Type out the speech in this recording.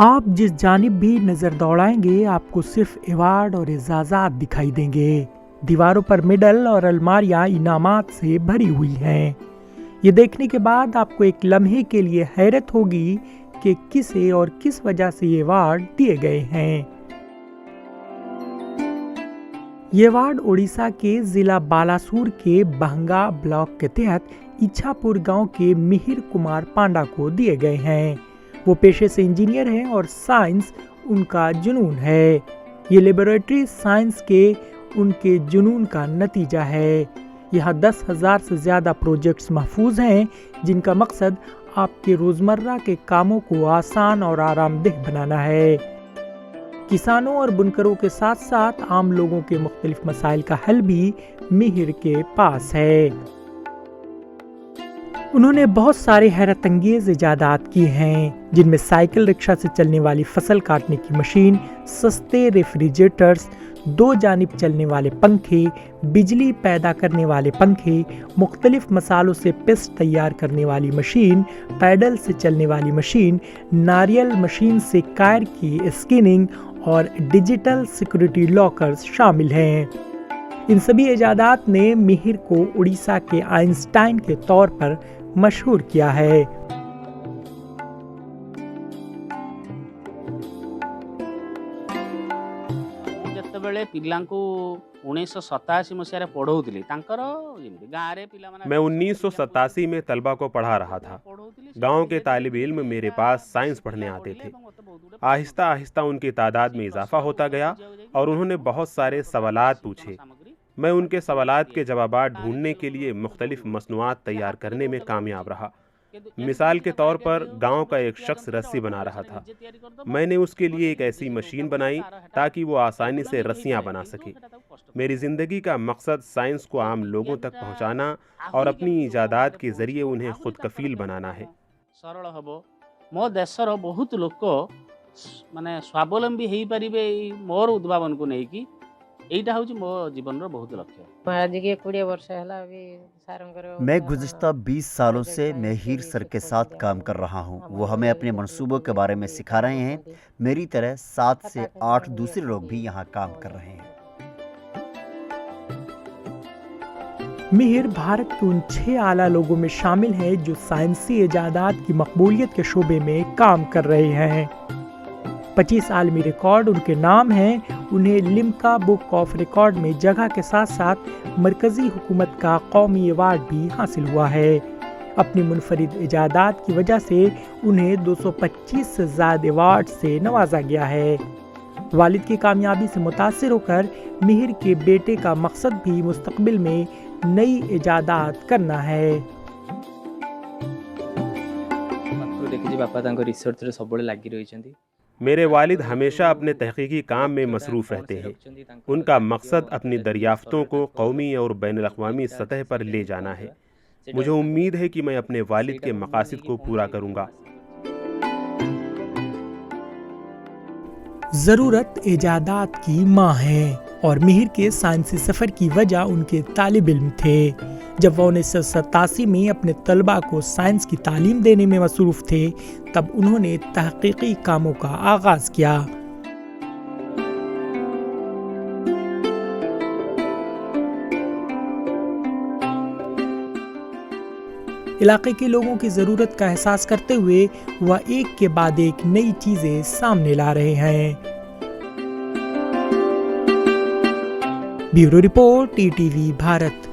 आप जिस जानिब भी नज़र दौड़ाएंगे आपको सिर्फ अवार्ड और एजाज़ात दिखाई देंगे। दीवारों पर मेडल और अलमारियां इनामात से भरी हुई हैं। ये देखने के बाद आपको एक लम्हे के लिए हैरत होगी कि किसे और किस वजह से ये अवार्ड दिए गए हैं। ये अवार्ड उड़ीसा के जिला बालासुर के बहंगा ब्लॉक के तहत इच्छापुर गांव के मिहिर कुमार पांडा को दिए गए हैं। वो पेशे से इंजीनियर हैं और साइंस उनका जुनून है। ये लेबोरेटरी साइंस के उनके जुनून का नतीजा है। यहाँ 10,000 से ज़्यादा प्रोजेक्ट्स महफूज हैं जिनका मकसद आपके रोज़मर्रा के कामों को आसान और आरामदेह बनाना है। किसानों और बुनकरों के साथ साथ आम लोगों के मुख्तलिफ मसाइल का हल भी मिहिर के पास है। उन्होंने बहुत सारे हैरत अंगेज इजादात किए हैं जिनमें साइकिल रिक्शा से चलने वाली फसल काटने की मशीन, सस्ते रेफ्रिजरेटर्स, 2 जानिब चलने वाले पंखे, बिजली पैदा करने वाले पंखे, मुख्तलिफ मसालों से पेस्ट तैयार करने वाली मशीन, पैडल से चलने वाली मशीन, नारियल मशीन से कायर की स्किनिंग और डिजिटल सिक्योरिटी लॉकर्स शामिल हैं। इन सभी इजादात ने मिहिर को उड़ीसा के आइंस्टाइन के तौर पर मशहूर किया है। मैं 1987 में तलबा को पढ़ा रहा था। गांव के तालिब इल्म मेरे पास साइंस पढ़ने आते थे। आहिस्ता आहिस्ता उनकी तादाद में इजाफा होता गया और उन्होंने बहुत सारे सवालात पूछे। मैं उनके सवालात के जवाबात ढूंढने के लिए मुख्तलिफ मसनूआत तैयार करने में कामयाब रहा। मिसाल के तौर पर गांव का एक शख्स रस्सी बना रहा था। मैंने उसके लिए एक ऐसी मशीन बनाई ताकि वो आसानी से रस्सियां बना सके। मेरी ज़िंदगी का मकसद साइंस को आम लोगों तक पहुंचाना और अपनी इजादात के ज़रिए उन्हें खुद कफील बनाना है। सरल हबो मो देशर बहुत लोक माने स्वावलंबी हेई परिबे मोर उद्भावन को नहीं कि एटा होची मो जीवन रो बहुत लक्ष्य। आज के 20 वर्ष हला अभी मैं गुज़िश्ता 20 सालों से मिहिर सर के साथ काम कर रहा हूं। वो हमें अपने मंसूबों के बारे में सिखा रहे हैं। मेरी तरह 7 से 8 दूसरे लोग भी यहाँ काम कर रहे हैं। मिहिर भारत के उन 6 आला लोगों में शामिल हैं जो साइंसी इजादात की मकबूलियत के शोबे में काम कर रहे हैं। 25 आलमी रिकॉर्ड उनके नाम हैं। उन्हें लिम्का बुक ऑफ रिकॉर्ड में जगह के साथ साथ मरकजी हुकूमत का कौमी अवार्ड भी हासिल हुआ है। अपनी मुनफरिद इजादात की वजह से उन्हें 225 से ज़्यादा अवार्ड से नवाजा गया है। वालिद की कामयाबी से मुतासिर होकर मिहिर के बेटे का मकसद भी मुस्तकबिल में नई इजादात करना है। मेरे वालिद हमेशा अपने तहकीकी काम में मसरूफ़ रहते हैं। उनका मकसद अपनी दरियाफ्तों को कौमी और बैनुल अक़वामी सतह पर ले जाना है। मुझे उम्मीद है कि मैं अपने वालिद के मकासद को पूरा करूँगा। ज़रूरत इजादात की माँ है और मिहिर के साइंसी सफ़र की वजह उनके तालिब इल्म थे। जब वो 1987 में अपने तलबा को साइंस की तालीम देने में मसरूफ़ थे तब उन्होंने तहकीकी कामों का आगाज़ किया। इलाके के लोगों की ज़रूरत का एहसास करते हुए वह एक के बाद एक नई चीज़ें सामने ला रहे हैं। Bureau report, TTV Bharat.